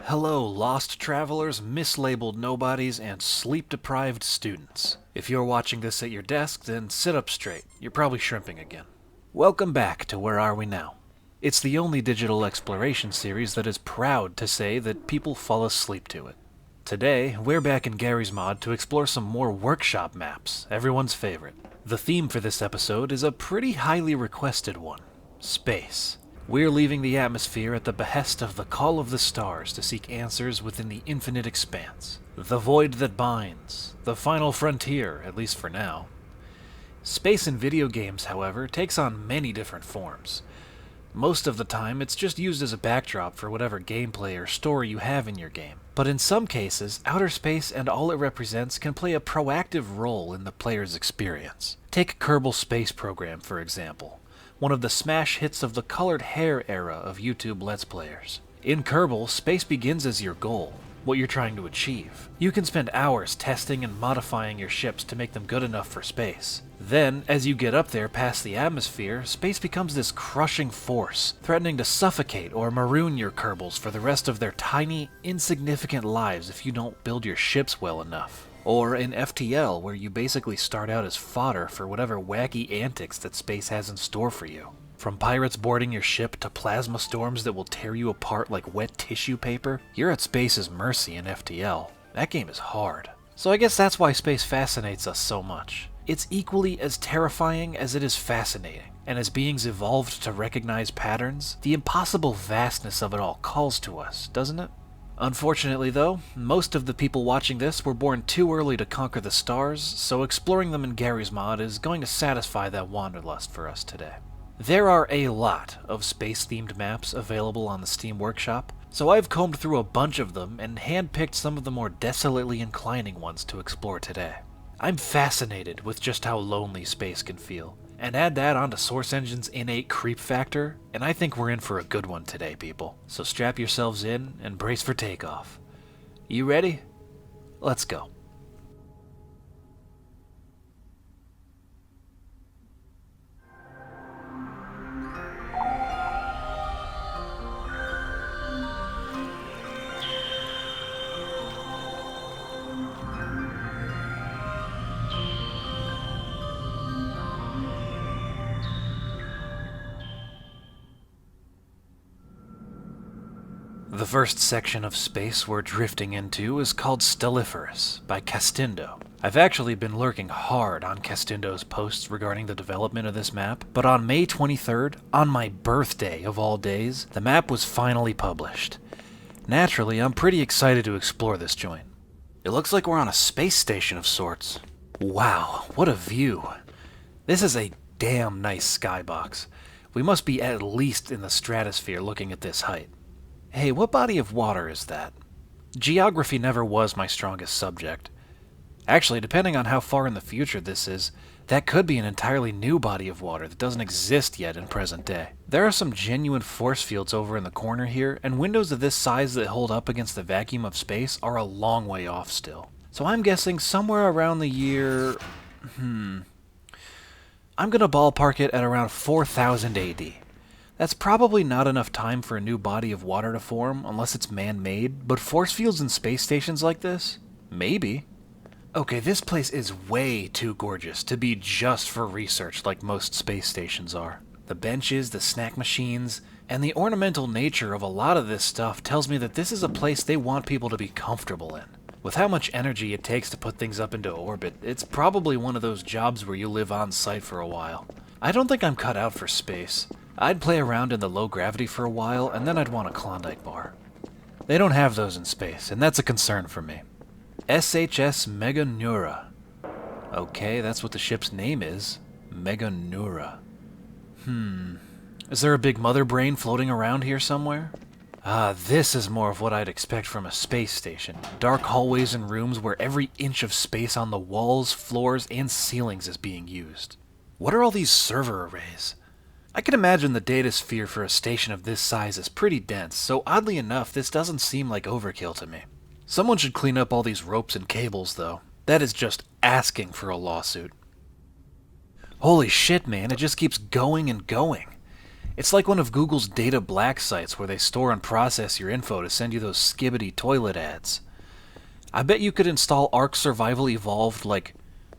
Hello, lost travelers, mislabeled nobodies, and sleep-deprived students. If you're watching this at your desk, then sit up straight. You're probably shrimping again. Welcome back to Where Are We Now? It's the only digital exploration series that is proud to say that people fall asleep to it. Today, we're back in Garry's mod to explore some more workshop maps, everyone's favorite. The theme for this episode is a pretty highly requested one: space. We're leaving the atmosphere at the behest of the call of the stars to seek answers within the infinite expanse. The void that binds. The final frontier, at least for now. Space in video games, however, takes on many different forms. Most of the time, it's just used as a backdrop for whatever gameplay or story you have in your game. But in some cases, outer space and all it represents can play a proactive role in the player's experience. Take Kerbal's space program, for example. One of the smash hits of the colored hair era of YouTube Let's Players. In Kerbal, space begins as your goal, what you're trying to achieve. You can spend hours testing and modifying your ships to make them good enough for space. Then, as you get up there past the atmosphere, space becomes this crushing force, threatening to suffocate or maroon your Kerbals for the rest of their tiny, insignificant lives if you don't build your ships well enough. Or in FTL, where you basically start out as fodder for whatever wacky antics that space has in store for you. From pirates boarding your ship to plasma storms that will tear you apart like wet tissue paper, you're at space's mercy in FTL. That game is hard. So I guess that's why space fascinates us so much. It's equally as terrifying as it is fascinating, and as beings evolved to recognize patterns, the impossible vastness of it all calls to us, doesn't it? Unfortunately though, most of the people watching this were born too early to conquer the stars, so exploring them in Garry's mod is going to satisfy that wanderlust for us today. There are a lot of space-themed maps available on the Steam Workshop, so I've combed through a bunch of them and handpicked some of the more desolately inclining ones to explore today. I'm fascinated with just how lonely space can feel, and add that onto Source Engine's innate creep factor, and I think we're in for a good one today, people. So strap yourselves in and brace for takeoff. You ready? Let's go. The first section of space we're drifting into is called Stelliferous by Castindo. I've actually been lurking hard on Castindo's posts regarding the development of this map, but on May 23rd, on my birthday of all days, the map was finally published. Naturally, I'm pretty excited to explore this joint. It looks like we're on a space station of sorts. Wow, what a view. This is a damn nice skybox. We must be at least in the stratosphere looking at this height. Hey, what body of water is that? Geography never was my strongest subject. Actually, depending on how far in the future this is, that could be an entirely new body of water that doesn't exist yet in present day. There are some genuine force fields over in the corner here, and windows of this size that hold up against the vacuum of space are a long way off still. So I'm guessing somewhere around the year... I'm gonna ballpark it at around 4000 AD. That's probably not enough time for a new body of water to form, unless it's man-made, but force fields in space stations like this? Maybe. Okay, this place is way too gorgeous to be just for research like most space stations are. The benches, the snack machines, and the ornamental nature of a lot of this stuff tells me that this is a place they want people to be comfortable in. With how much energy it takes to put things up into orbit, it's probably one of those jobs where you live on site for a while. I don't think I'm cut out for space. I'd play around in the low gravity for a while, and then I'd want a Klondike bar. They don't have those in space, and that's a concern for me. SHS Meganura. Okay, that's what the ship's name is. Meganura. Is there a big mother brain floating around here somewhere? This is more of what I'd expect from a space station. Dark hallways and rooms where every inch of space on the walls, floors, and ceilings is being used. What are all these server arrays? I can imagine the data sphere for a station of this size is pretty dense, so oddly enough, this doesn't seem like overkill to me. Someone should clean up all these ropes and cables, though. That is just asking for a lawsuit. Holy shit, man, it just keeps going and going. It's like one of Google's data black sites where they store and process your info to send you those skibbity toilet ads. I bet you could install Ark Survival Evolved like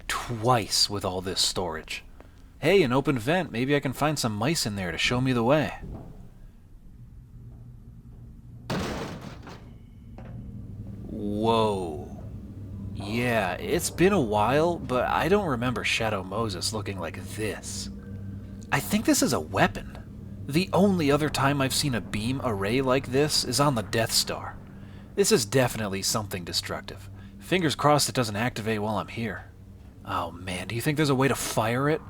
twice with all this storage. Hey, an open vent. Maybe I can find some mice in there to show me the way. Whoa. Yeah, it's been a while, but I don't remember Shadow Moses looking like this. I think this is a weapon. The only other time I've seen a beam array like this is on the Death Star. This is definitely something destructive. Fingers crossed it doesn't activate while I'm here. Oh man, do you think there's a way to fire it?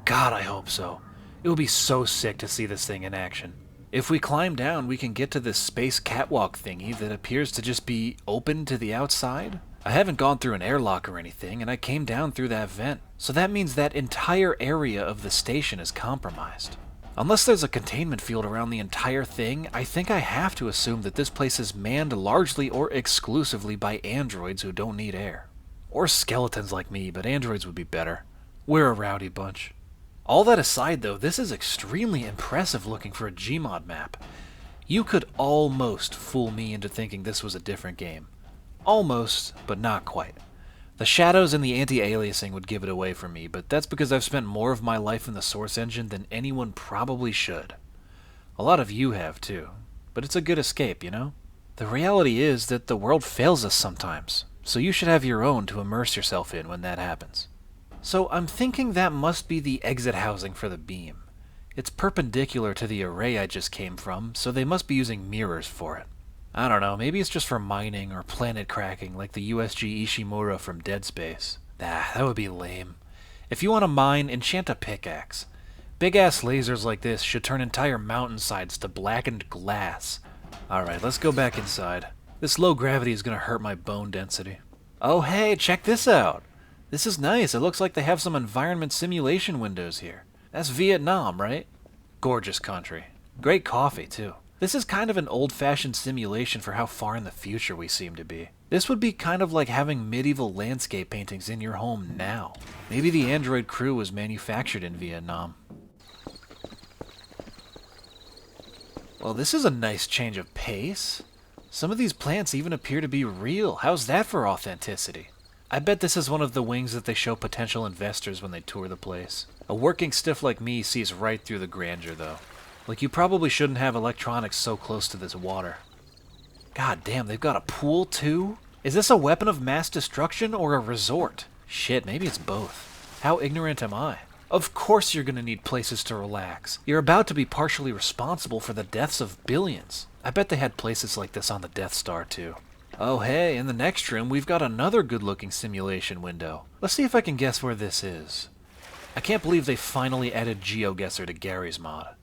God, I hope so. It would be so sick to see this thing in action. If we climb down, we can get to this space catwalk thingy that appears to just be open to the outside. I haven't gone through an airlock or anything, and I came down through that vent. So that means that entire area of the station is compromised. Unless there's a containment field around the entire thing, I think I have to assume that this place is manned largely or exclusively by androids who don't need air. Or skeletons like me, but androids would be better. We're a rowdy bunch. All that aside though, this is extremely impressive looking for a Gmod map. You could almost fool me into thinking this was a different game. Almost, but not quite. The shadows and the anti-aliasing would give it away for me, but that's because I've spent more of my life in the Source engine than anyone probably should. A lot of you have too, but it's a good escape, you know? The reality is that the world fails us sometimes, so you should have your own to immerse yourself in when that happens. So I'm thinking that must be the exit housing for the beam. It's perpendicular to the array I just came from, so they must be using mirrors for it. I don't know, maybe it's just for mining or planet cracking like the USG Ishimura from Dead Space. That would be lame. If you want to mine, enchant a pickaxe. Big-ass lasers like this should turn entire mountainsides to blackened glass. Alright, let's go back inside. This low gravity is going to hurt my bone density. Oh hey, check this out! This is nice. It looks like they have some environment simulation windows here. That's Vietnam, right? Gorgeous country. Great coffee, too. This is kind of an old-fashioned simulation for how far in the future we seem to be. This would be kind of like having medieval landscape paintings in your home now. Maybe the android crew was manufactured in Vietnam. Well, this is a nice change of pace. Some of these plants even appear to be real. How's that for authenticity? I bet this is one of the wings that they show potential investors when they tour the place. A working stiff like me sees right through the grandeur, though. Like, you probably shouldn't have electronics so close to this water. God damn, they've got a pool, too? Is this a weapon of mass destruction or a resort? Shit, maybe it's both. How ignorant am I? Of course you're gonna need places to relax. You're about to be partially responsible for the deaths of billions. I bet they had places like this on the Death Star, too. Oh hey, in the next room, we've got another good-looking simulation window. Let's see if I can guess where this is. I can't believe they finally added GeoGuessr to Garry's mod.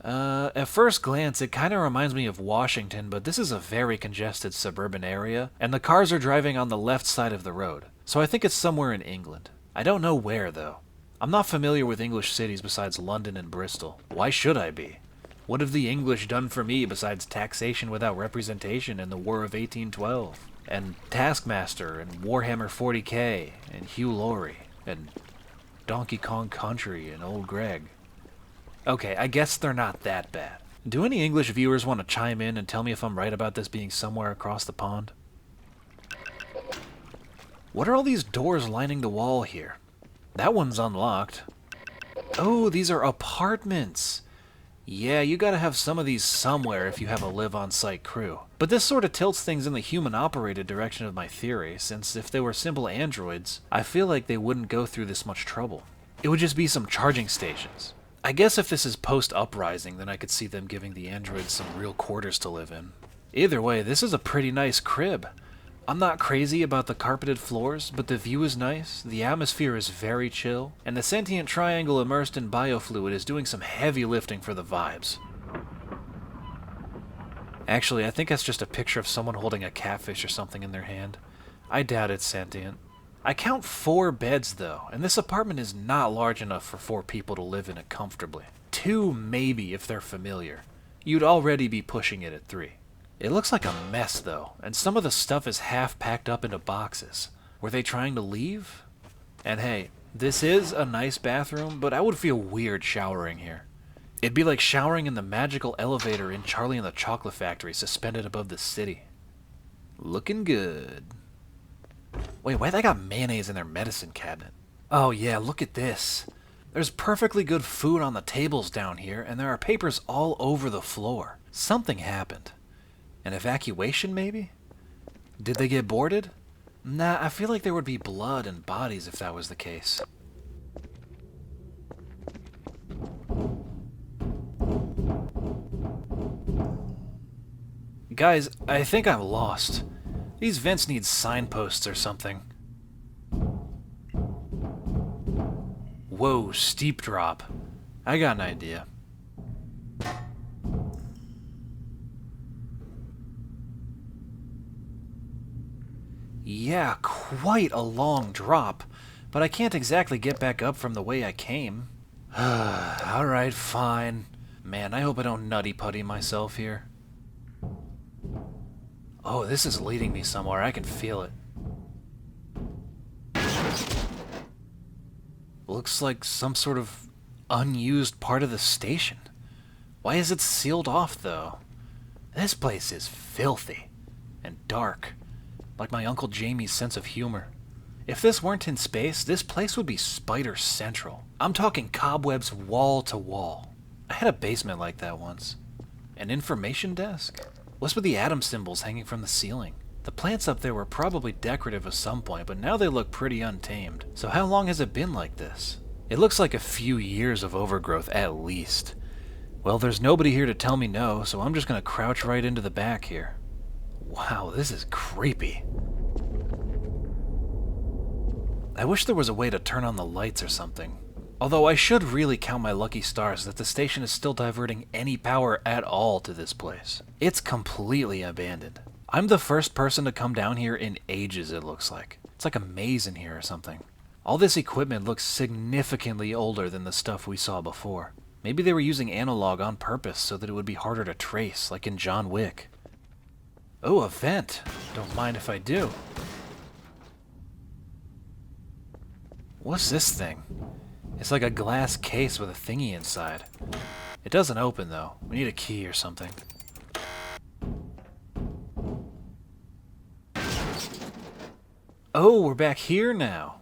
At first glance, it kind of reminds me of Washington, but this is a very congested suburban area, and the cars are driving on the left side of the road, so I think it's somewhere in England. I don't know where, though. I'm not familiar with English cities besides London and Bristol. Why should I be? What have the English done for me besides taxation without representation and the War of 1812? And Taskmaster, and Warhammer 40k, and Hugh Laurie, and Donkey Kong Country, and Old Greg. Okay, I guess they're not that bad. Do any English viewers want to chime in and tell me if I'm right about this being somewhere across the pond? What are all these doors lining the wall here? That one's unlocked. Oh, these are apartments! Yeah, you gotta have some of these somewhere if you have a live-on-site crew. But this sort of tilts things in the human-operated direction of my theory, since if they were simple androids, I feel like they wouldn't go through this much trouble. It would just be some charging stations. I guess if this is post-uprising, then I could see them giving the androids some real quarters to live in. Either way, this is a pretty nice crib. I'm not crazy about the carpeted floors, but the view is nice, the atmosphere is very chill, and the sentient triangle immersed in biofluid is doing some heavy lifting for the vibes. Actually, I think that's just a picture of someone holding a catfish or something in their hand. I doubt it's sentient. I count 4 beds, though, and this apartment is not large enough for 4 people to live in it comfortably. 2 maybe if they're familiar. You'd already be pushing it at 3. It looks like a mess, though, and some of the stuff is half packed up into boxes. Were they trying to leave? And hey, This is a nice bathroom, but I would feel weird showering here. It'd be like showering in the magical elevator in Charlie and the Chocolate Factory suspended above the city. Looking good. Wait, why they got mayonnaise in their medicine cabinet? Oh yeah, look at this. There's perfectly good food on the tables down here, and there are papers all over the floor. Something happened. An evacuation, maybe? Did they get boarded? Nah, I feel like there would be blood and bodies if that was the case. Guys, I think I'm lost. These vents need signposts or something. Whoa, steep drop. I got an idea. Yeah, quite a long drop, but I can't exactly get back up from the way I came. Alright, fine. Man, I hope I don't nutty-putty myself here. Oh, this is leading me somewhere. I can feel it. Looks like some sort of unused part of the station. Why is it sealed off, though? This place is filthy and dark, like my Uncle Jamie's sense of humor. If this weren't in space, this place would be Spider Central. I'm talking cobwebs wall to wall. I had a basement like that once. An information desk? What's with the atom symbols hanging from the ceiling? The plants up there were probably decorative at some point, but now they look pretty untamed. So how long has it been like this? It looks like a few years of overgrowth at least. Well, there's nobody here to tell me no, so I'm just gonna crouch right into the back here. Wow, this is creepy. I wish there was a way to turn on the lights or something. Although I should really count my lucky stars that the station is still diverting any power at all to this place. It's completely abandoned. I'm the first person to come down here in ages, it looks like. It's like a maze in here or something. All this equipment looks significantly older than the stuff we saw before. Maybe they were using analog on purpose so that it would be harder to trace, like in John Wick. Oh, a vent. Don't mind if I do. What's this thing? It's like a glass case with a thingy inside. It doesn't open, though. We need a key or something. Oh, we're back here now.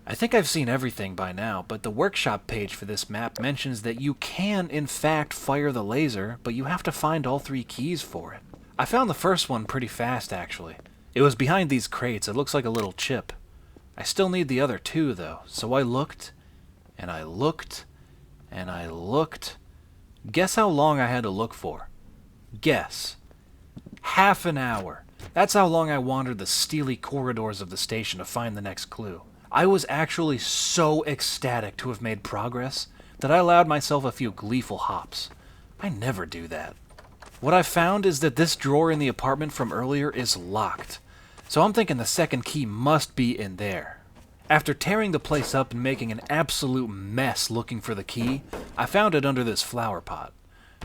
I think I've seen everything by now, but the workshop page for this map mentions that you can, in fact, fire the laser, but you have to find all 3 keys for it. I found the first one pretty fast, actually. It was behind these crates. It looks like a little chip. I still need the other 2, though, so I looked, and I looked, and I looked. Guess how long I had to look for? Guess. Half an hour. That's how long I wandered the steely corridors of the station to find the next clue. I was actually so ecstatic to have made progress that I allowed myself a few gleeful hops. I never do that. What I found is that this drawer in the apartment from earlier is locked, so I'm thinking the second key must be in there. After tearing the place up and making an absolute mess looking for the key, I found it under this flower pot.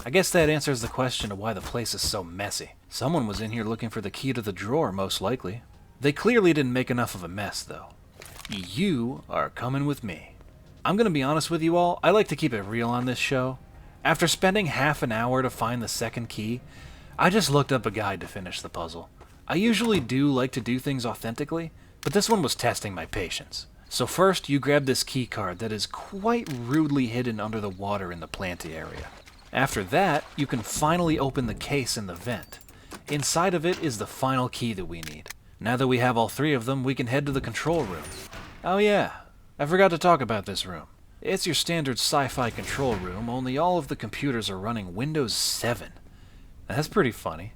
I guess that answers the question of why the place is so messy. Someone was in here looking for the key to the drawer, most likely. They clearly didn't make enough of a mess, though. You are coming with me. I'm gonna be honest with you all, I like to keep it real on this show. After spending half an hour to find the second key, I just looked up a guide to finish the puzzle. I usually do like to do things authentically, but this one was testing my patience. So first, you grab this key card that is quite rudely hidden under the water in the planty area. After that, you can finally open the case in the vent. Inside of it is the final key that we need. Now that we have all 3 of them, we can head to the control room. Oh yeah, I forgot to talk about this room. It's your standard sci-fi control room, only all of the computers are running Windows 7. That's pretty funny.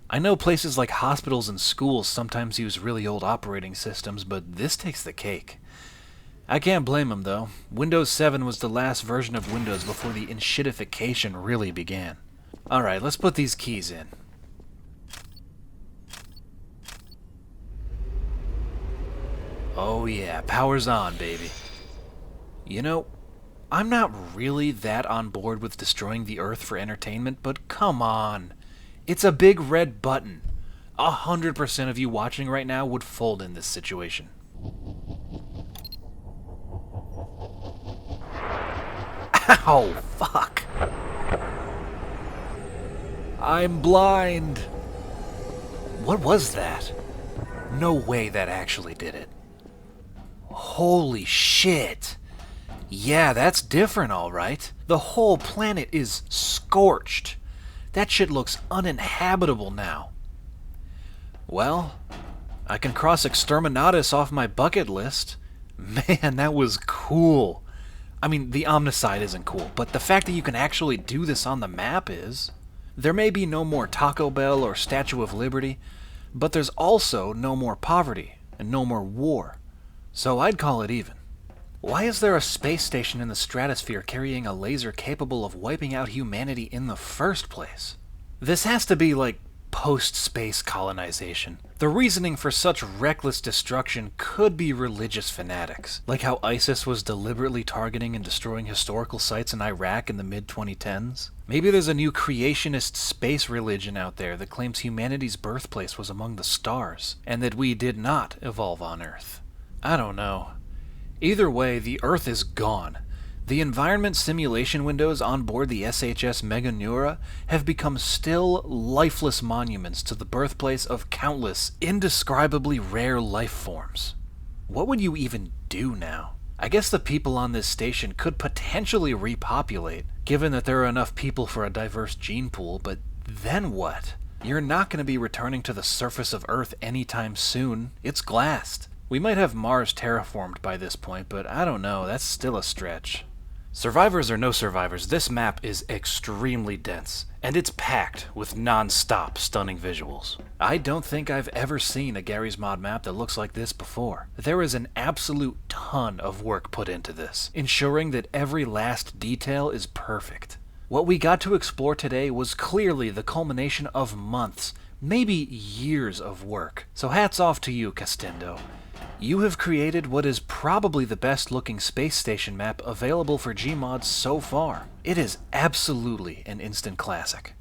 I know places like hospitals and schools sometimes use really old operating systems, but this takes the cake. I can't blame them, though. Windows 7 was the last version of Windows before the enshittification really began. Alright, let's put these keys in. Oh yeah, power's on, baby. You know, I'm not really that on board with destroying the Earth for entertainment, but come on. It's a big red button. 100% of you watching right now would fold in this situation. Ow, fuck. I'm blind. What was that? No way that actually did it. Holy shit. Yeah, that's different, alright. The whole planet is scorched. That shit looks uninhabitable now. Well, I can cross Exterminatus off my bucket list. Man, that was cool. I mean, the Omnicide isn't cool, but the fact that you can actually do this on the map is. There may be no more Taco Bell or Statue of Liberty, but there's also no more poverty and no more war. So I'd call it even. Why is there a space station in the stratosphere carrying a laser capable of wiping out humanity in the first place? This has to be like post-space colonization. The reasoning for such reckless destruction could be religious fanatics, like how ISIS was deliberately targeting and destroying historical sites in Iraq in the mid-2010s. Maybe there's a new creationist space religion out there that claims humanity's birthplace was among the stars, and that we did not evolve on Earth. I don't know. Either way, the Earth is gone. The environment simulation windows on board the SHS Meganeura have become still, lifeless monuments to the birthplace of countless, indescribably rare life forms. What would you even do now? I guess the people on this station could potentially repopulate, given that there are enough people for a diverse gene pool, but then what? You're not going to be returning to the surface of Earth anytime soon. It's glassed. We might have Mars terraformed by this point, but I don't know, that's still a stretch. Survivors or no survivors, this map is extremely dense, and it's packed with non-stop stunning visuals. I don't think I've ever seen a Garry's Mod map that looks like this before. There is an absolute ton of work put into this, ensuring that every last detail is perfect. What we got to explore today was clearly the culmination of months, maybe years of work. So hats off to you, Castendo. You have created what is probably the best looking space station map available for Gmod so far. It is absolutely an instant classic.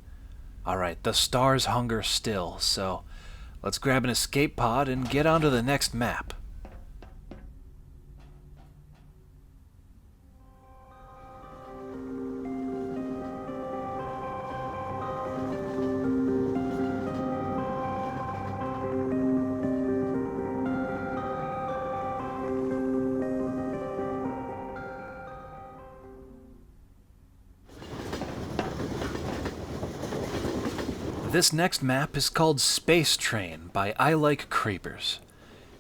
Alright, the stars hunger still, so let's grab an escape pod and get onto the next map. This next map is called Space Train by I Like Creepers.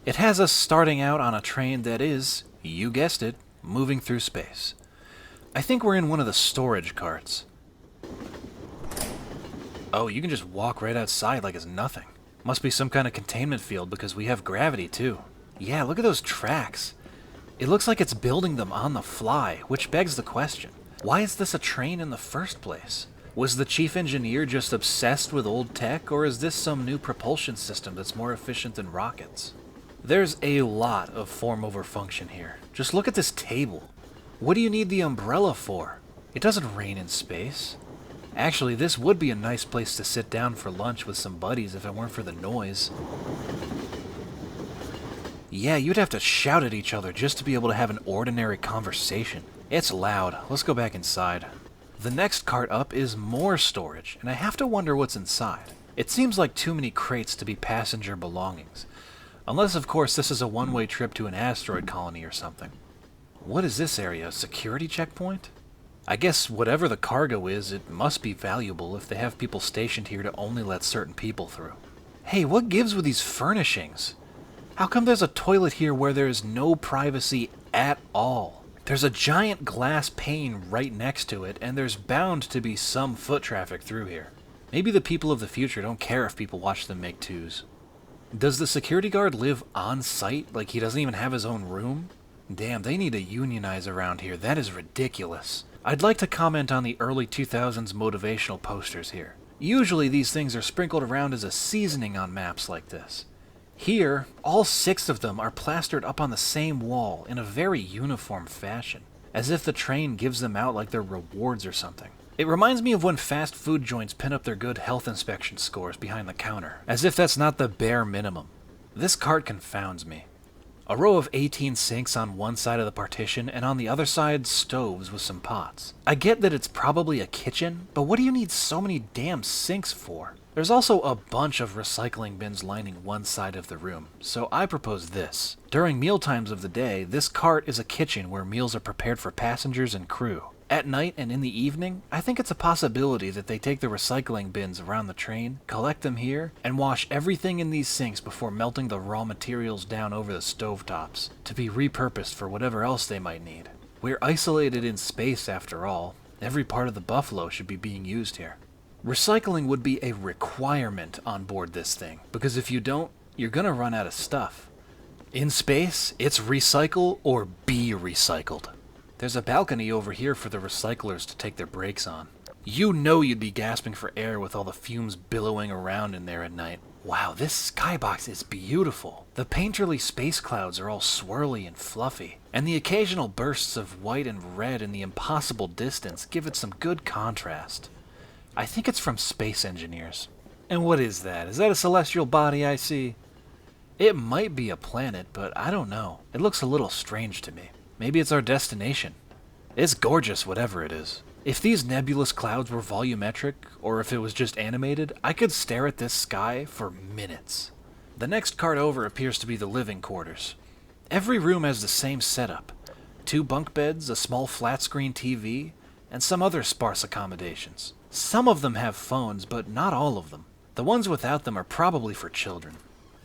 It has us starting out on a train that is, you guessed it, moving through space. I think we're in one of the storage carts. Oh, you can just walk right outside like it's nothing. Must be some kind of containment field because we have gravity too. Yeah, look at those tracks. It looks like it's building them on the fly, which begs the question, why is this a train in the first place? Was the chief engineer just obsessed with old tech, or is this some new propulsion system that's more efficient than rockets? There's a lot of form over function here. Just look at this table. What do you need the umbrella for? It doesn't rain in space. Actually, this would be a nice place to sit down for lunch with some buddies if it weren't for the noise. Yeah, you'd have to shout at each other just to be able to have an ordinary conversation. It's loud. Let's go back inside. The next cart up is more storage, and I have to wonder what's inside. It seems like too many crates to be passenger belongings. Unless, of course, this is a one-way trip to an asteroid colony or something. What is this area, a security checkpoint? I guess whatever the cargo is, it must be valuable if they have people stationed here to only let certain people through. Hey, what gives with these furnishings? How come there's a toilet here where there is no privacy at all? There's a giant glass pane right next to it, and there's bound to be some foot traffic through here. Maybe the people of the future don't care if people watch them make twos. Does the security guard live on site, like he doesn't even have his own room? Damn, they need to unionize around here. That is ridiculous. I'd like to comment on the early 2000s motivational posters here. Usually these things are sprinkled around as a seasoning on maps like this. Here, all 6 of them are plastered up on the same wall in a very uniform fashion, as if the train gives them out like they're rewards or something. It reminds me of when fast food joints pin up their good health inspection scores behind the counter, as if that's not the bare minimum. This cart confounds me. A row of 18 sinks on one side of the partition, and on the other side, stoves with some pots. I get that it's probably a kitchen, but what do you need so many damn sinks for? There's also a bunch of recycling bins lining one side of the room, so I propose this. During meal times of the day, this cart is a kitchen where meals are prepared for passengers and crew. At night and in the evening, I think it's a possibility that they take the recycling bins around the train, collect them here, and wash everything in these sinks before melting the raw materials down over the stovetops, to be repurposed for whatever else they might need. We're isolated in space after all. Every part of the Buffalo should be being used here. Recycling would be a requirement on board this thing, because if you don't, you're gonna run out of stuff. In space, it's recycle or be recycled. There's a balcony over here for the recyclers to take their breaks on. You know you'd be gasping for air with all the fumes billowing around in there at night. Wow, this skybox is beautiful. The painterly space clouds are all swirly and fluffy, and the occasional bursts of white and red in the impossible distance give it some good contrast. I think it's from space engineers. And what is that? Is that a celestial body I see? It might be a planet, but I don't know. It looks a little strange to me. Maybe it's our destination. It's gorgeous, whatever it is. If these nebulous clouds were volumetric, or if it was just animated, I could stare at this sky for minutes. The next cart over appears to be the living quarters. Every room has the same setup. 2 bunk beds, a small flat-screen TV, and some other sparse accommodations. Some of them have phones, but not all of them. The ones without them are probably for children.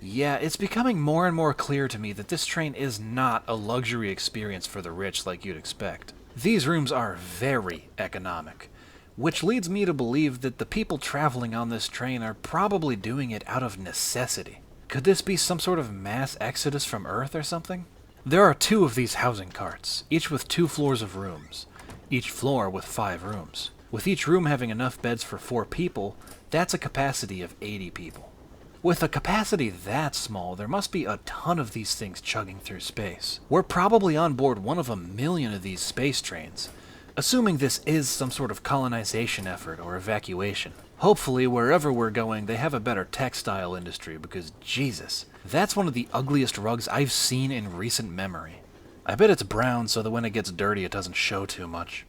Yeah, it's becoming more and more clear to me that this train is not a luxury experience for the rich like you'd expect. These rooms are very economic, which leads me to believe that the people traveling on this train are probably doing it out of necessity. Could this be some sort of mass exodus from Earth or something? There are 2 of these housing carts, each with 2 floors of rooms, each floor with 5 rooms. With each room having enough beds for 4 people, that's a capacity of 80 people. With a capacity that small, there must be a ton of these things chugging through space. We're probably on board one of a million of these space trains, assuming this is some sort of colonization effort or evacuation. Hopefully, wherever we're going, they have a better textile industry, because Jesus, that's one of the ugliest rugs I've seen in recent memory. I bet it's brown so that when it gets dirty it doesn't show too much.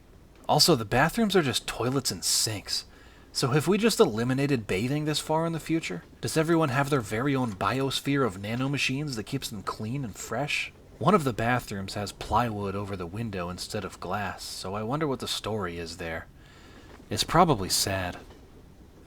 Also, the bathrooms are just toilets and sinks. So have we just eliminated bathing this far in the future? Does everyone have their very own biosphere of nanomachines that keeps them clean and fresh? One of the bathrooms has plywood over the window instead of glass, so I wonder what the story is there. It's probably sad.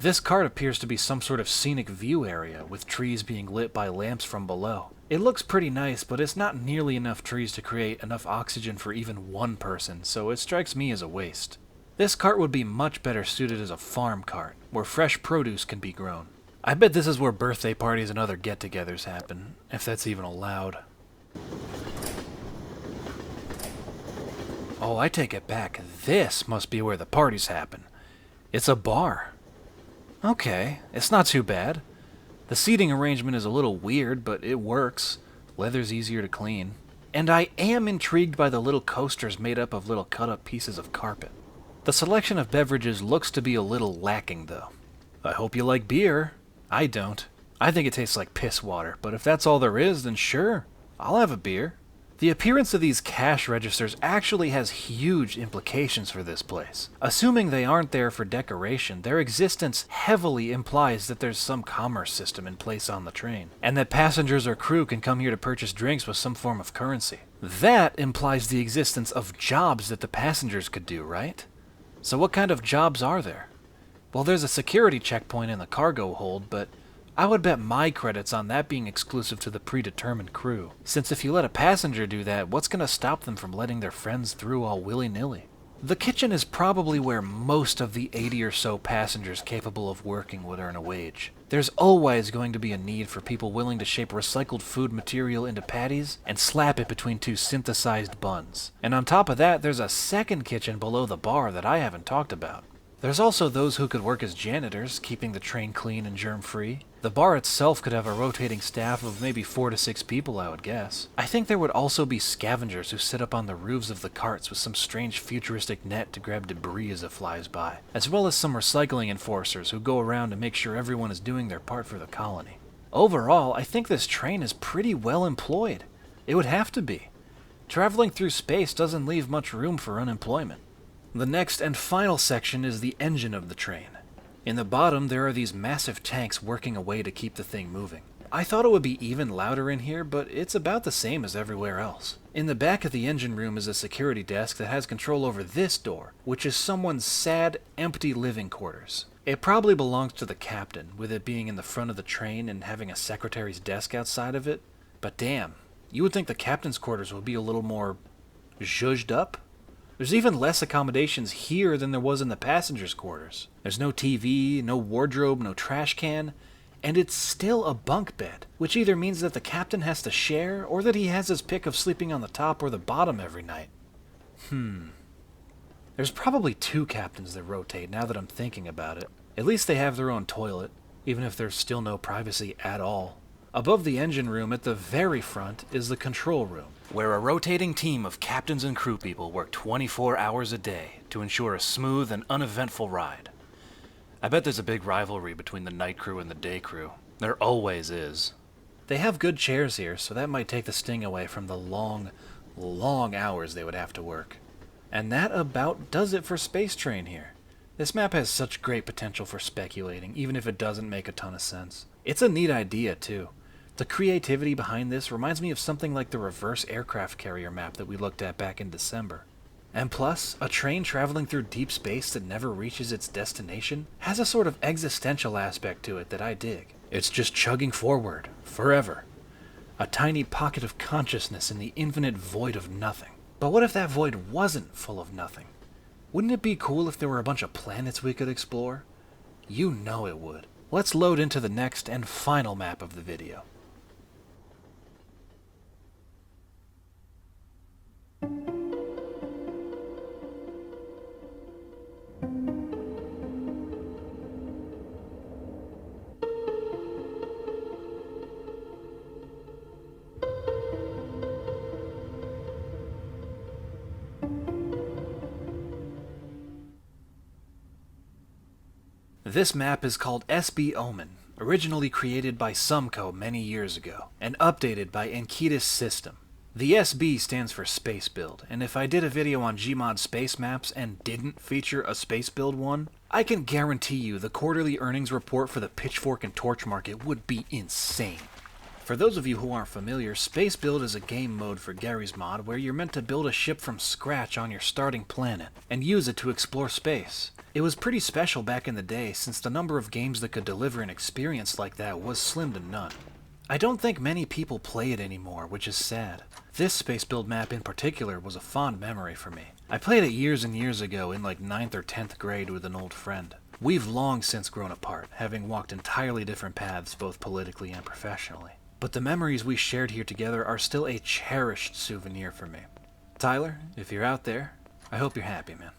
This cart appears to be some sort of scenic view area, with trees being lit by lamps from below. It looks pretty nice, but it's not nearly enough trees to create enough oxygen for even one person, so it strikes me as a waste. This cart would be much better suited as a farm cart, where fresh produce can be grown. I bet this is where birthday parties and other get-togethers happen, if that's even allowed. Oh, I take it back. This must be where the parties happen. It's a bar. Okay, it's not too bad. The seating arrangement is a little weird, but it works. Leather's easier to clean. And I am intrigued by the little coasters made up of little cut-up pieces of carpet. The selection of beverages looks to be a little lacking, though. I hope you like beer. I don't. I think it tastes like piss water, but if that's all there is, then sure, I'll have a beer. The appearance of these cash registers actually has huge implications for this place. Assuming they aren't there for decoration, their existence heavily implies that there's some commerce system in place on the train, and that passengers or crew can come here to purchase drinks with some form of currency. That implies the existence of jobs that the passengers could do, right? So what kind of jobs are there? Well, there's a security checkpoint in the cargo hold, but I would bet my credits on that being exclusive to the predetermined crew, since if you let a passenger do that, what's going to stop them from letting their friends through all willy-nilly? The kitchen is probably where most of the 80 or so passengers capable of working would earn a wage. There's always going to be a need for people willing to shape recycled food material into patties and slap it between 2 synthesized buns. And on top of that, there's a second kitchen below the bar that I haven't talked about. There's also those who could work as janitors, keeping the train clean and germ-free. The bar itself could have a rotating staff of maybe 4 to 6 people, I would guess. I think there would also be scavengers who sit up on the roofs of the carts with some strange futuristic net to grab debris as it flies by, as well as some recycling enforcers who go around to make sure everyone is doing their part for the colony. Overall, I think this train is pretty well employed. It would have to be. Traveling through space doesn't leave much room for unemployment. The next and final section is the engine of the train. In the bottom, there are these massive tanks working away to keep the thing moving. I thought it would be even louder in here, but it's about the same as everywhere else. In the back of the engine room is a security desk that has control over this door, which is someone's sad, empty living quarters. It probably belongs to the captain, with it being in the front of the train and having a secretary's desk outside of it. But damn, you would think the captain's quarters would be a little more zhuzhed up? There's even less accommodations here than there was in the passengers' quarters. There's no TV, no wardrobe, no trash can, and it's still a bunk bed, which either means that the captain has to share, or that he has his pick of sleeping on the top or the bottom every night. There's probably 2 captains that rotate now that I'm thinking about it. At least they have their own toilet, even if there's still no privacy at all. Above the engine room at the very front is the control room, where a rotating team of captains and crew people work 24 hours a day to ensure a smooth and uneventful ride. I bet there's a big rivalry between the night crew and the day crew. There always is. They have good chairs here, so that might take the sting away from the long, long hours they would have to work. And that about does it for Space Train here. This map has such great potential for speculating, even if it doesn't make a ton of sense. It's a neat idea, too. The creativity behind this reminds me of something like the reverse aircraft carrier map that we looked at back in December. And plus, a train traveling through deep space that never reaches its destination has a sort of existential aspect to it that I dig. It's just chugging forward, forever. A tiny pocket of consciousness in the infinite void of nothing. But what if that void wasn't full of nothing? Wouldn't it be cool if there were a bunch of planets we could explore? You know it would. Let's load into the next and final map of the video. This map is called SB Omen, originally created by Sumco many years ago, and updated by Enkitis System. The SB stands for Space Build, and if I did a video on Gmod space maps and didn't feature a Space Build one, I can guarantee you the quarterly earnings report for the Pitchfork and Torch market would be insane. For those of you who aren't familiar, Space Build is a game mode for Garry's mod where you're meant to build a ship from scratch on your starting planet, and use it to explore space. It was pretty special back in the day, since the number of games that could deliver an experience like that was slim to none. I don't think many people play it anymore, which is sad. This Space Build map in particular was a fond memory for me. I played it years and years ago in like 9th or 10th grade with an old friend. We've long since grown apart, having walked entirely different paths both politically and professionally. But the memories we shared here together are still a cherished souvenir for me. Tyler, if you're out there, I hope you're happy, man.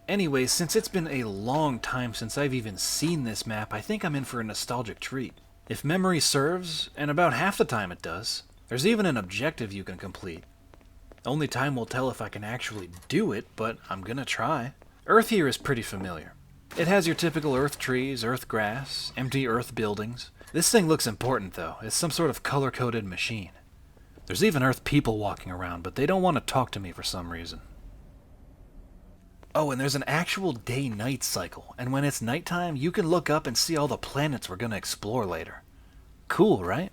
Anyway, since it's been a long time since I've even seen this map, I think I'm in for a nostalgic treat. If memory serves, and about half the time it does, there's even an objective you can complete. Only time will tell if I can actually do it, but I'm gonna try. Earth here is pretty familiar. It has your typical Earth trees, Earth grass, empty Earth buildings. This thing looks important though, it's some sort of color-coded machine. There's even Earth people walking around, but they don't want to talk to me for some reason. Oh, and there's an actual day-night cycle, and when it's nighttime, you can look up and see all the planets we're gonna explore later. Cool, right?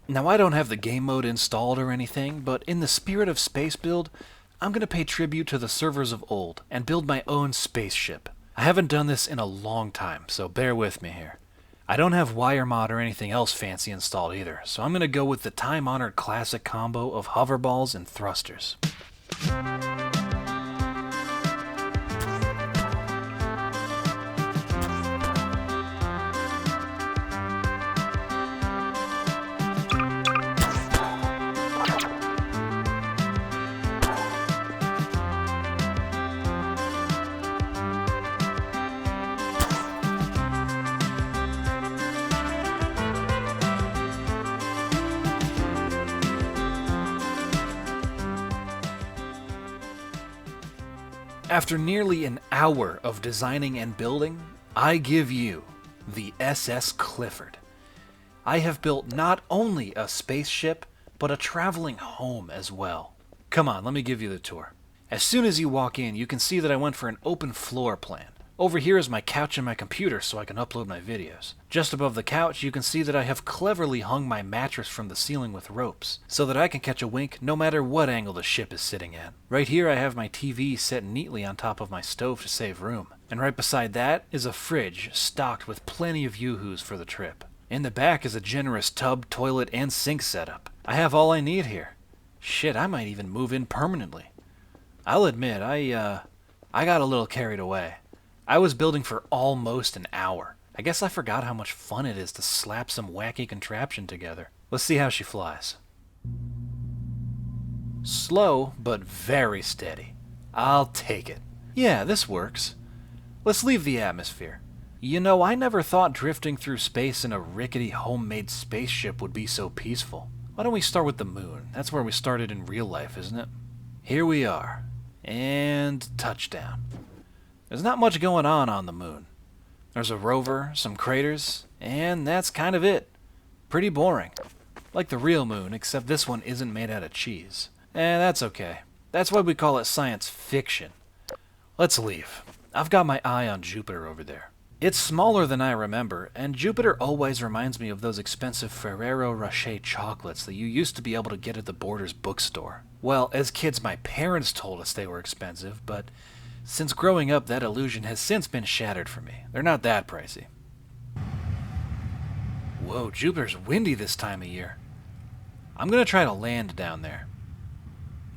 Now, I don't have the game mode installed or anything, but in the spirit of Space Build, I'm gonna pay tribute to the servers of old and build my own spaceship. I haven't done this in a long time, so bear with me here. I don't have WireMod or anything else fancy installed either, so I'm gonna go with the time-honored classic combo of hoverballs and thrusters. After nearly an hour of designing and building, I give you the SS Clifford. I have built not only a spaceship, but a traveling home as well. Come on, let me give you the tour. As soon as you walk in, you can see that I went for an open floor plan. Over here is my couch and my computer so I can upload my videos. Just above the couch, you can see that I have cleverly hung my mattress from the ceiling with ropes, so that I can catch a wink no matter what angle the ship is sitting at. Right here I have my TV set neatly on top of my stove to save room. And right beside that is a fridge stocked with plenty of yoo-hoos for the trip. In the back is a generous tub, toilet, and sink setup. I have all I need here. Shit, I might even move in permanently. I'll admit, I got a little carried away. I was building for almost an hour. I guess I forgot how much fun it is to slap some wacky contraption together. Let's see how she flies. Slow, but very steady. I'll take it. Yeah, this works. Let's leave the atmosphere. You know, I never thought drifting through space in a rickety homemade spaceship would be so peaceful. Why don't we start with the moon? That's where we started in real life, isn't it? Here we are. And touchdown. There's not much going on the moon. There's a rover, some craters, and that's kind of it. Pretty boring. Like the real moon, except this one isn't made out of cheese. That's okay. That's why we call it science fiction. Let's leave. I've got my eye on Jupiter over there. It's smaller than I remember, and Jupiter always reminds me of those expensive Ferrero Rocher chocolates that you used to be able to get at the Borders bookstore. Well, as kids, my parents told us they were expensive, but since growing up, that illusion has since been shattered for me. They're not that pricey. Whoa, Jupiter's windy this time of year. I'm gonna try to land down there.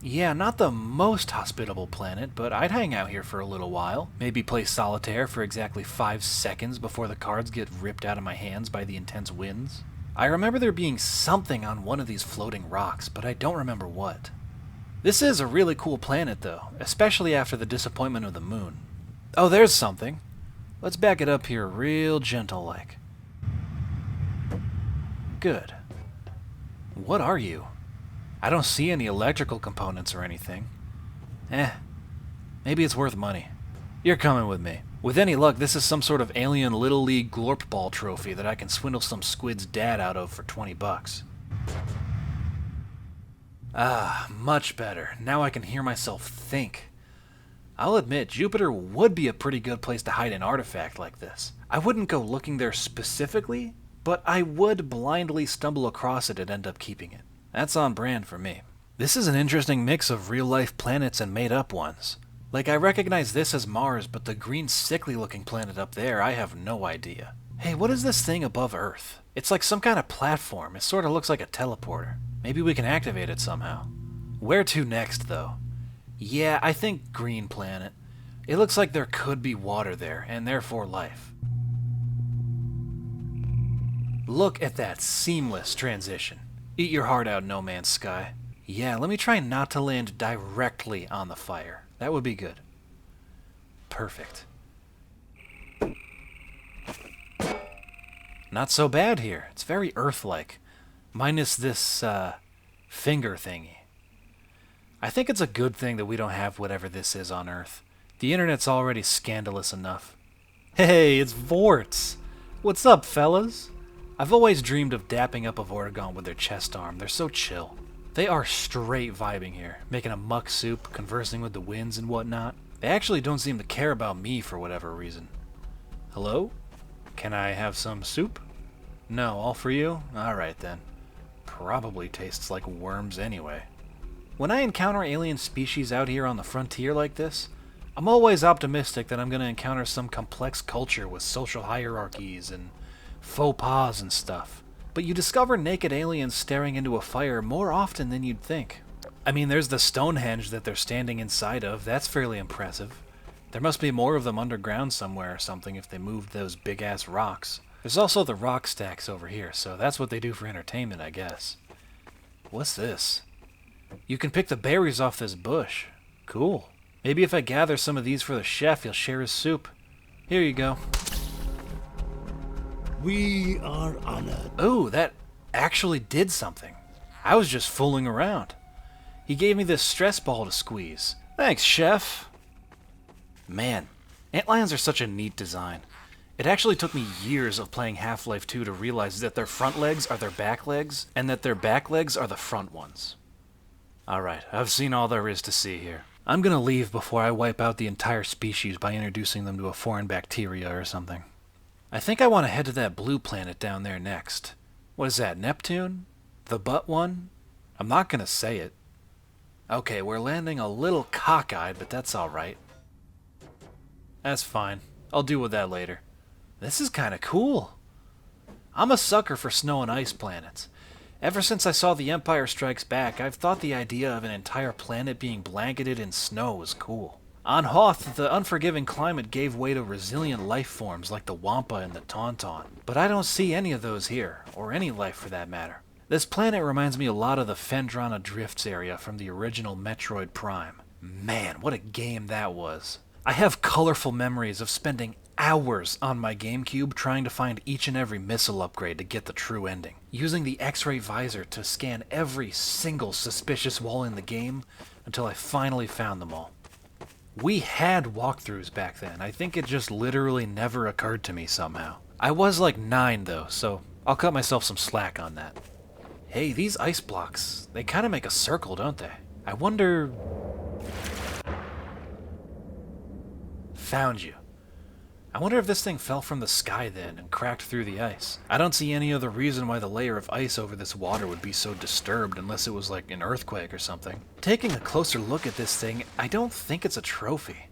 Yeah, not the most hospitable planet, but I'd hang out here for a little while. Maybe play solitaire for exactly 5 seconds before the cards get ripped out of my hands by the intense winds. I remember there being something on one of these floating rocks, but I don't remember what. This is a really cool planet, though, especially after the disappointment of the moon. Oh, there's something. Let's back it up here real gentle-like. Good. What are you? I don't see any electrical components or anything. Maybe it's worth money. You're coming with me. With any luck, this is some sort of alien Little League Glorp Ball trophy that I can swindle some squid's dad out of for 20 bucks. Ah, much better. Now I can hear myself think. I'll admit, Jupiter would be a pretty good place to hide an artifact like this. I wouldn't go looking there specifically, but I would blindly stumble across it and end up keeping it. That's on brand for me. This is an interesting mix of real-life planets and made-up ones. Like, I recognize this as Mars, but the green sickly-looking planet up there, I have no idea. Hey, what is this thing above Earth? It's like some kind of platform. It sort of looks like a teleporter. Maybe we can activate it somehow. Where to next, though? Yeah, I think green planet. It looks like there could be water there, and therefore life. Look at that seamless transition. Eat your heart out, No Man's Sky. Yeah, let me try not to land directly on the fire. That would be good. Perfect. Not so bad here. It's very Earth-like. Minus this, finger thingy. I think it's a good thing that we don't have whatever this is on Earth. The internet's already scandalous enough. Hey, it's Vorts! What's up, fellas? I've always dreamed of dapping up a Vortigaunt with their chest arm. They're so chill. They are straight vibing here, making a muck soup, conversing with the winds and whatnot. They actually don't seem to care about me for whatever reason. Hello? Can I have some soup? No, all for you? Alright then. Probably tastes like worms anyway. When I encounter alien species out here on the frontier like this, I'm always optimistic that I'm going to encounter some complex culture with social hierarchies and faux pas and stuff. But you discover naked aliens staring into a fire more often than you'd think. I mean, there's the Stonehenge that they're standing inside of. That's fairly impressive. There must be more of them underground somewhere or something if they moved those big-ass rocks. There's also the rock stacks over here, so that's what they do for entertainment, I guess. What's this? You can pick the berries off this bush. Cool. Maybe if I gather some of these for the chef, he'll share his soup. Here you go. We are honored. Oh, that actually did something. I was just fooling around. He gave me this stress ball to squeeze. Thanks, chef. Man, antlions are such a neat design. It actually took me years of playing Half-Life 2 to realize that their front legs are their back legs, and that their back legs are the front ones. Alright, I've seen all there is to see here. I'm gonna leave before I wipe out the entire species by introducing them to a foreign bacteria or something. I think I want to head to that blue planet down there next. What is that, Neptune? The butt one? I'm not gonna say it. Okay, we're landing a little cockeyed, but that's alright. That's fine. I'll deal with that later. This is kinda cool. I'm a sucker for snow and ice planets. Ever since I saw The Empire Strikes Back, I've thought the idea of an entire planet being blanketed in snow was cool. On Hoth, the unforgiving climate gave way to resilient life forms like the Wampa and the Tauntaun. But I don't see any of those here, or any life for that matter. This planet reminds me a lot of the Phendrana Drifts area from the original Metroid Prime. Man, what a game that was. I have colorful memories of spending hours on my GameCube trying to find each and every missile upgrade to get the true ending, using the X-ray visor to scan every single suspicious wall in the game until I finally found them all. We had walkthroughs back then. I think it just literally never occurred to me somehow. I was like 9 though, so I'll cut myself some slack on that. Hey, these ice blocks, they kind of make a circle, don't they? I wonder... Found you. I wonder if this thing fell from the sky then and cracked through the ice. I don't see any other reason why the layer of ice over this water would be so disturbed unless it was like an earthquake or something. Taking a closer look at this thing, I don't think it's a trophy.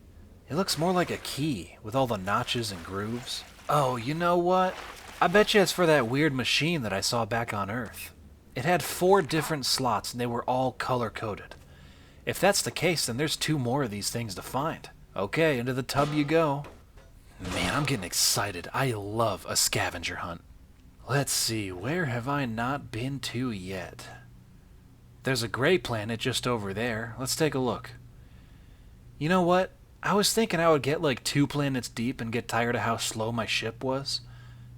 It looks more like a key, with all the notches and grooves. Oh, you know what? I bet you it's for that weird machine that I saw back on Earth. It had 4 different slots and they were all color-coded. If that's the case, then there's 2 more of these things to find. Okay, into the tub you go. Man, I'm getting excited. I love a scavenger hunt. Let's see, where have I not been to yet? There's a gray planet just over there. Let's take a look. You know what? I was thinking I would get like 2 planets deep and get tired of how slow my ship was.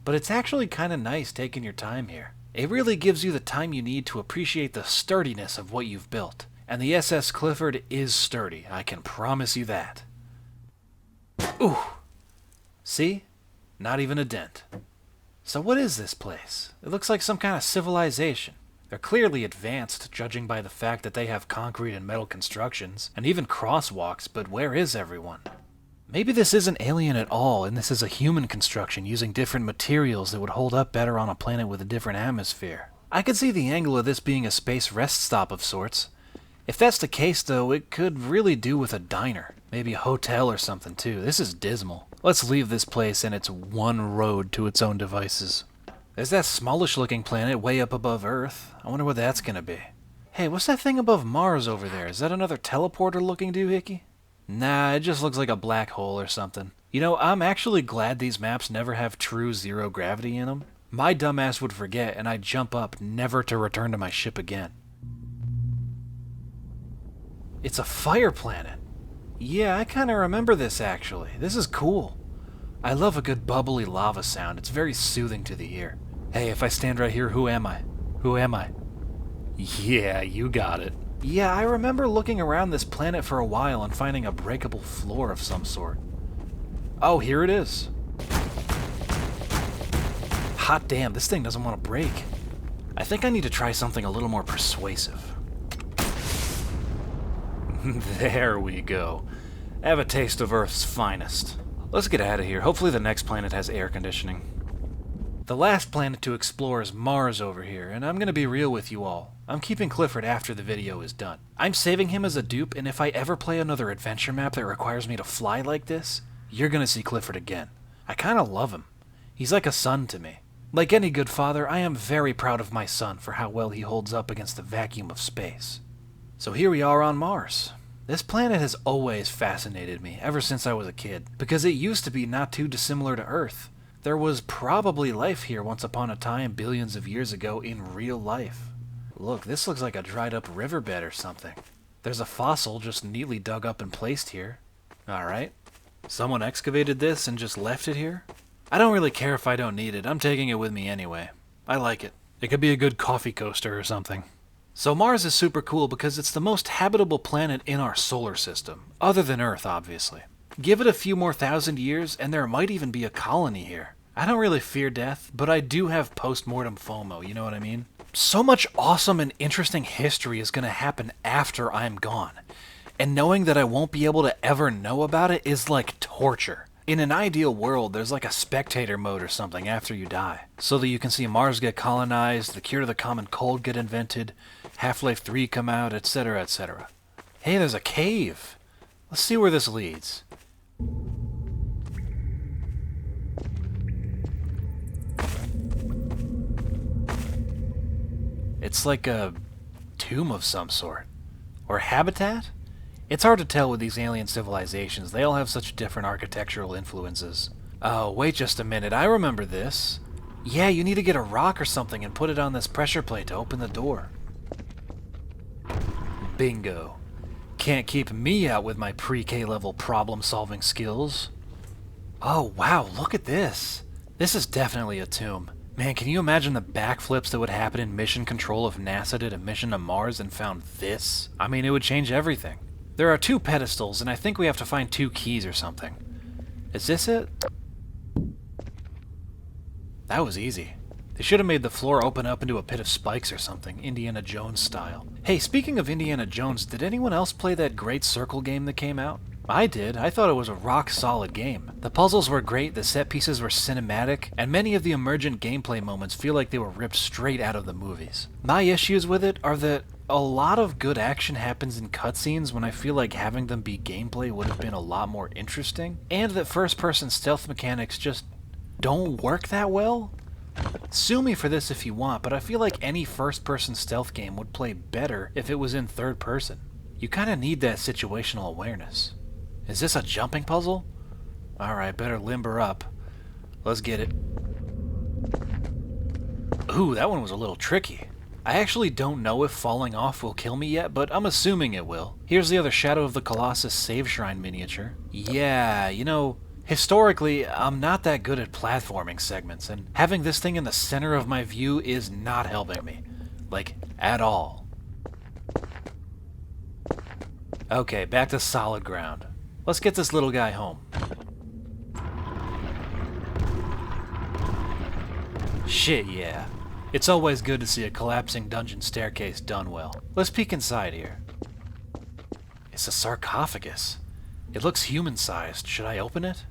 But it's actually kind of nice taking your time here. It really gives you the time you need to appreciate the sturdiness of what you've built. And the SS Clifford is sturdy, I can promise you that. Ooh! See? Not even a dent. So what is this place? It looks like some kind of civilization. They're clearly advanced, judging by the fact that they have concrete and metal constructions, and even crosswalks, but where is everyone? Maybe this isn't alien at all, and this is a human construction using different materials that would hold up better on a planet with a different atmosphere. I could see the angle of this being a space rest stop of sorts. If that's the case, though, it could really do with a diner. Maybe a hotel or something, too. This is dismal. Let's leave this place and its one road to its own devices. There's that smallish-looking planet way up above Earth. I wonder what that's gonna be. Hey, what's that thing above Mars over there? Is that another teleporter-looking doohickey? Nah, it just looks like a black hole or something. You know, I'm actually glad these maps never have true zero gravity in them. My dumbass would forget, and I'd jump up, never to return to my ship again. It's a fire planet. Yeah, I kinda remember this, actually. This is cool. I love a good bubbly lava sound. It's very soothing to the ear. Hey, if I stand right here, who am I? Who am I? Yeah, you got it. Yeah, I remember looking around this planet for a while and finding a breakable floor of some sort. Oh, here it is. Hot damn, this thing doesn't want to break. I think I need to try something a little more persuasive. There we go. Have a taste of Earth's finest. Let's get out of here. Hopefully the next planet has air conditioning. The last planet to explore is Mars over here, and I'm gonna be real with you all. I'm keeping Clifford after the video is done. I'm saving him as a dupe, and if I ever play another adventure map that requires me to fly like this, you're gonna see Clifford again. I kinda love him. He's like a son to me. Like any good father, I am very proud of my son for how well he holds up against the vacuum of space. So here we are on Mars. This planet has always fascinated me, ever since I was a kid, because it used to be not too dissimilar to Earth. There was probably life here once upon a time, billions of years ago, in real life. Look, this looks like a dried up riverbed or something. There's a fossil just neatly dug up and placed here. Alright. Someone excavated this and just left it here? I don't really care if I don't need it. I'm taking it with me anyway. I like it. It could be a good coffee coaster or something. So Mars is super cool because it's the most habitable planet in our solar system, other than Earth, obviously. Give it a few more thousand years, and there might even be a colony here. I don't really fear death, but I do have post-mortem FOMO, you know what I mean? So much awesome and interesting history is going to happen after I'm gone. And knowing that I won't be able to ever know about it is like torture. In an ideal world, there's like a spectator mode or something after you die, so that you can see Mars get colonized, the cure to the common cold get invented, Half-Life 3 come out, etc., etc. Hey, there's a cave! Let's see where this leads. It's like a tomb of some sort. Or habitat? It's hard to tell with these alien civilizations. They all have such different architectural influences. Oh, wait just a minute. I remember this. Yeah, you need to get a rock or something and put it on this pressure plate to open the door. Bingo. Can't keep me out with my pre-K level problem-solving skills. Oh, wow, look at this. This is definitely a tomb. Man, can you imagine the backflips that would happen in mission control if NASA did a mission to Mars and found this? I mean, it would change everything. There are 2 pedestals, and I think we have to find 2 keys or something. Is this it? That was easy. They should have made the floor open up into a pit of spikes or something, Indiana Jones style. Hey, speaking of Indiana Jones, did anyone else play that great circle game that came out? I did. I thought it was a rock-solid game. The puzzles were great, the set pieces were cinematic, and many of the emergent gameplay moments feel like they were ripped straight out of the movies. My issues with it are that a lot of good action happens in cutscenes when I feel like having them be gameplay would have been a lot more interesting, and that first-person stealth mechanics just don't work that well. Sue me for this if you want, but I feel like any first-person stealth game would play better if it was in third person. You kinda need that situational awareness. Is this a jumping puzzle? Alright, better limber up. Let's get it. Ooh, that one was a little tricky. I actually don't know if falling off will kill me yet, but I'm assuming it will. Here's the other Shadow of the Colossus Save Shrine miniature. Yeah, you know, historically, I'm not that good at platforming segments, and having this thing in the center of my view is not helping me. Like, at all. Okay, back to solid ground. Let's get this little guy home. Shit, yeah. It's always good to see a collapsing dungeon staircase done well. Let's peek inside here. It's a sarcophagus. It looks human-sized. Should I open it?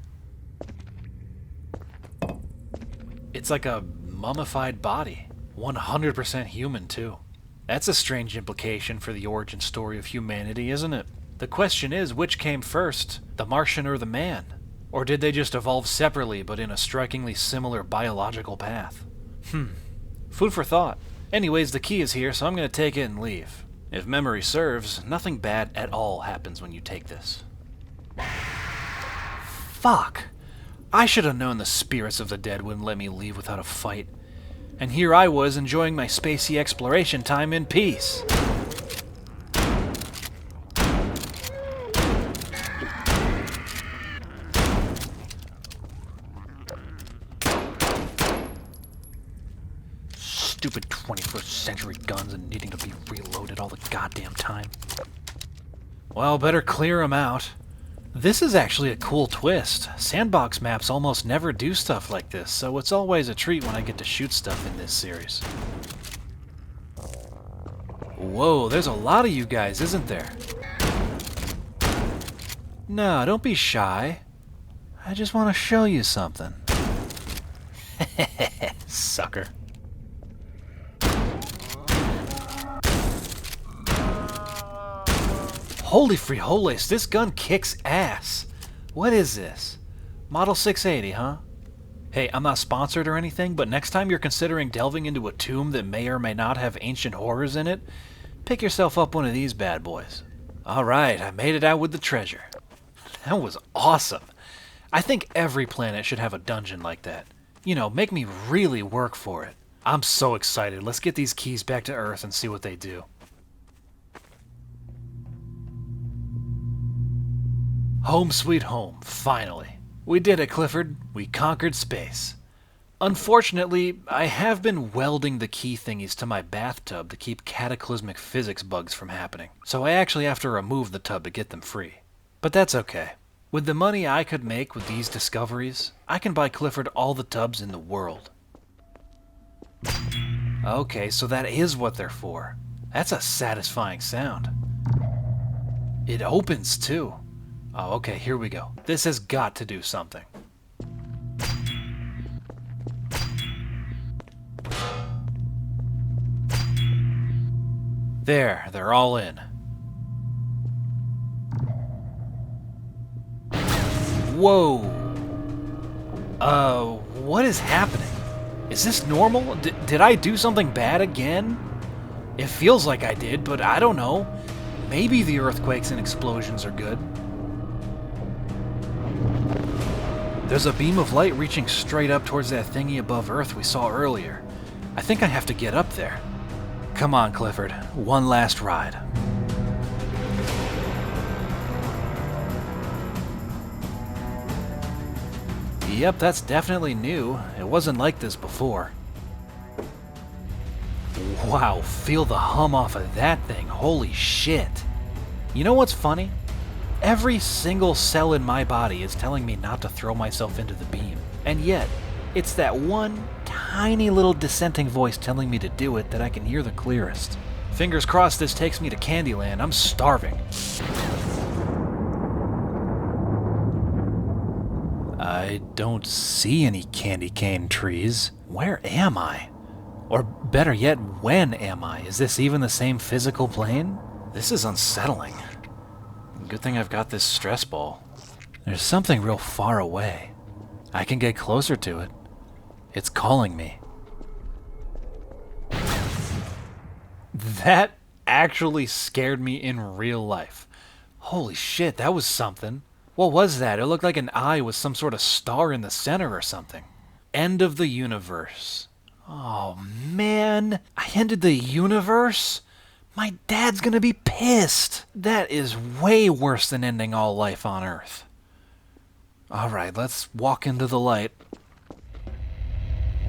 It's like a mummified body. 100% human, too. That's a strange implication for the origin story of humanity, isn't it? The question is, which came first, the Martian or the man? Or did they just evolve separately, but in a strikingly similar biological path? Food for thought. Anyways, the key is here, so I'm going to take it and leave. If memory serves, nothing bad at all happens when you take this. Fuck! I should have known the spirits of the dead wouldn't let me leave without a fight. And here I was enjoying my spacey exploration time in peace. Stupid 21st century guns and needing to be reloaded all the goddamn time. Well, better clear 'em out. This is actually a cool twist. Sandbox maps almost never do stuff like this, so it's always a treat when I get to shoot stuff in this series. Whoa, there's a lot of you guys, isn't there? No, don't be shy. I just want to show you something. Sucker. Holy frijoles, this gun kicks ass. What is this? Model 680, huh? Hey, I'm not sponsored or anything, but next time you're considering delving into a tomb that may or may not have ancient horrors in it, pick yourself up one of these bad boys. Alright, I made it out with the treasure. That was awesome. I think every planet should have a dungeon like that. You know, make me really work for it. I'm so excited. Let's get these keys back to Earth and see what they do. Home sweet home, finally. We did it, Clifford. We conquered space. Unfortunately, I have been welding the key thingies to my bathtub to keep cataclysmic physics bugs from happening, so I actually have to remove the tub to get them free. But that's okay. With the money I could make with these discoveries, I can buy Clifford all the tubs in the world. Okay, so that is what they're for. That's a satisfying sound. It opens too. Oh, okay, here we go. This has got to do something. There, they're all in. Whoa! What is happening? Is this normal? Did I do something bad again? It feels like I did, but I don't know. Maybe the earthquakes and explosions are good. There's a beam of light reaching straight up towards that thingy above Earth we saw earlier. I think I have to get up there. Come on, Clifford. One last ride. Yep, that's definitely new. It wasn't like this before. Wow, feel the hum off of that thing. Holy shit. You know what's funny? Every single cell in my body is telling me not to throw myself into the beam. And yet, it's that one tiny little dissenting voice telling me to do it that I can hear the clearest. Fingers crossed this takes me to Candyland. I'm starving. I don't see any candy cane trees. Where am I? Or better yet, when am I? Is this even the same physical plane? This is unsettling. Good thing I've got this stress ball. There's something real far away. I can get closer to it. It's calling me. That actually scared me in real life. Holy shit, that was something. What was that? It looked like an eye with some sort of star in the center or something. End of the universe. Oh man, I ended the universe? My dad's gonna be pissed. That is way worse than ending all life on Earth. Alright, let's walk into the light.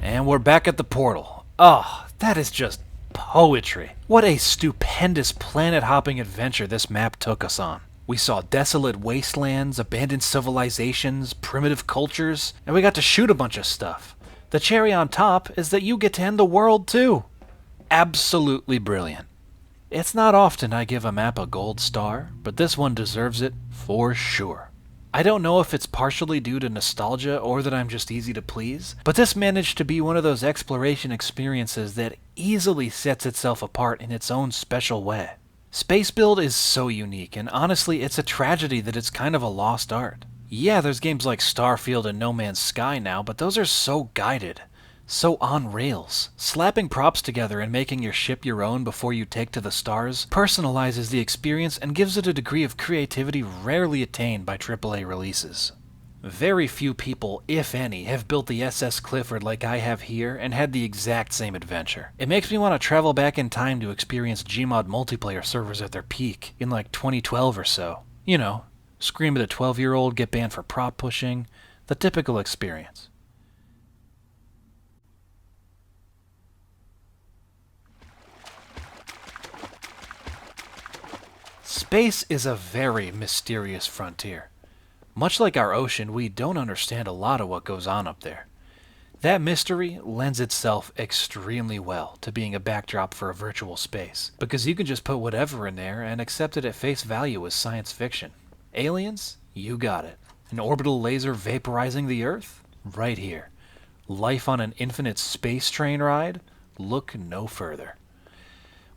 And we're back at the portal. Oh, that is just poetry. What a stupendous planet-hopping adventure this map took us on. We saw desolate wastelands, abandoned civilizations, primitive cultures, and we got to shoot a bunch of stuff. The cherry on top is that you get to end the world too. Absolutely brilliant. It's not often I give a map a gold star, but this one deserves it for sure. I don't know if it's partially due to nostalgia or that I'm just easy to please, but this managed to be one of those exploration experiences that easily sets itself apart in its own special way. Space Build is so unique, and honestly, it's a tragedy that it's kind of a lost art. Yeah, there's games like Starfield and No Man's Sky now, but those are so guided, so on rails. Slapping props together and making your ship your own before you take to the stars personalizes the experience and gives it a degree of creativity rarely attained by AAA releases. Very few people, if any, have built the SS Clifford like I have here and had the exact same adventure. It makes me want to travel back in time to experience Gmod multiplayer servers at their peak in like 2012 or so. You know, scream at a 12-year-old, get banned for prop pushing, the typical experience. Space is a very mysterious frontier. Much like our ocean, we don't understand a lot of what goes on up there. That mystery lends itself extremely well to being a backdrop for a virtual space, because you can just put whatever in there and accept it at face value as science fiction. Aliens? You got it. An orbital laser vaporizing the Earth? Right here. Life on an infinite space train ride? Look no further.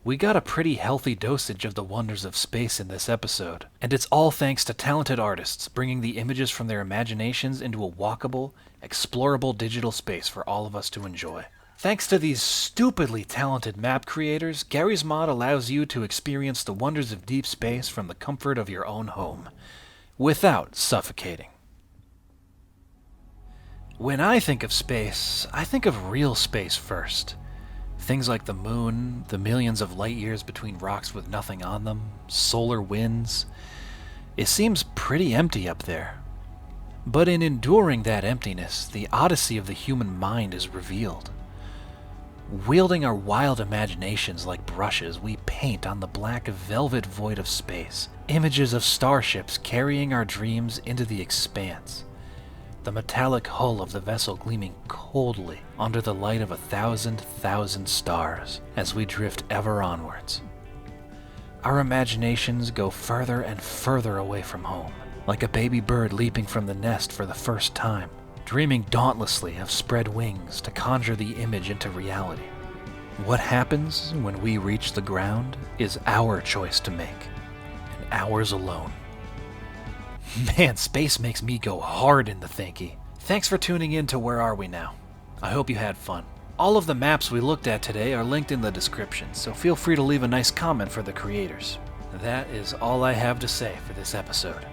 We got a pretty healthy dosage of the wonders of space in this episode, and it's all thanks to talented artists bringing the images from their imaginations into a walkable, explorable digital space for all of us to enjoy. Thanks to these stupidly talented map creators, Garry's Mod allows you to experience the wonders of deep space from the comfort of your own home, without suffocating. When I think of space, I think of real space first. Things like the moon, the millions of light years between rocks with nothing on them, solar winds. It seems pretty empty up there. But in enduring that emptiness, the odyssey of the human mind is revealed. Wielding our wild imaginations like brushes, we paint on the black velvet void of space images of starships carrying our dreams into the expanse, the metallic hull of the vessel gleaming coldly under the light of 1,000,000 stars as we drift ever onwards. Our imaginations go further and further away from home, like a baby bird leaping from the nest for the first time, dreaming dauntlessly of spread wings to conjure the image into reality. What happens when we reach the ground is our choice to make, and ours alone. Man, space makes me go hard in the thinky. Thanks for tuning in to Where Are We Now? I hope you had fun. All of the maps we looked at today are linked in the description, so feel free to leave a nice comment for the creators. That is all I have to say for this episode.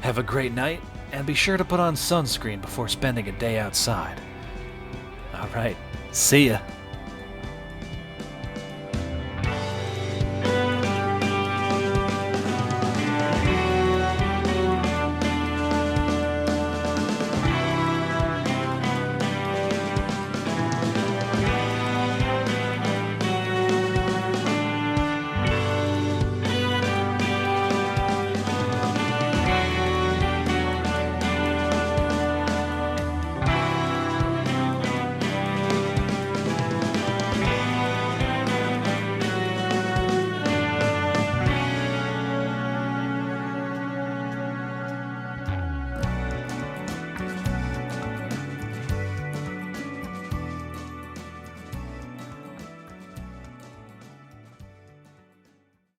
Have a great night, and be sure to put on sunscreen before spending a day outside. Alright, see ya.